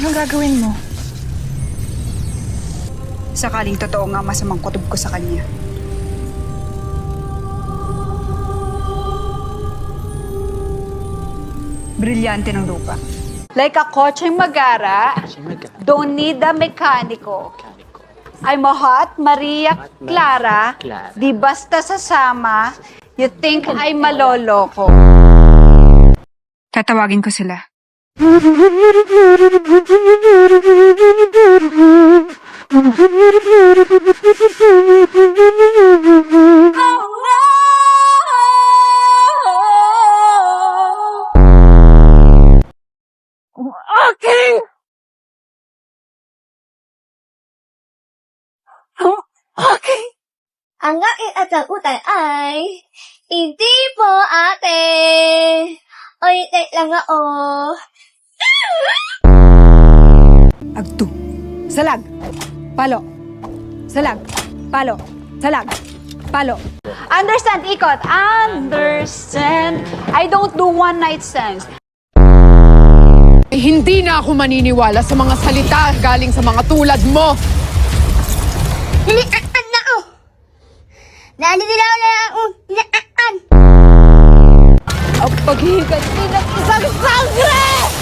Anong gagawin mo? Sakaling totoo nga masamang kutob ko sa kanya. Brilyante ng lupa. Like a kotseng magara, don't need a mekaniko. I'm a hot Maria Clara, di basta sasama, you think ay maloloko. Tatawagin ko sila. Okay! Okay! Ang aking at ang utay ay, hindi po ate. Oy, take lang ako. Agto. Salag. Palo. Salag. Palo. Salag. Palo. Understand, Ikot. Understand. I don't do one-night stands. Hindi na ako maniniwala sa mga salita galing sa mga tulad mo. Hiniaan na ako. Naninilaw na ako. Hiniaan. Ang paghihiganti ng isang sangre!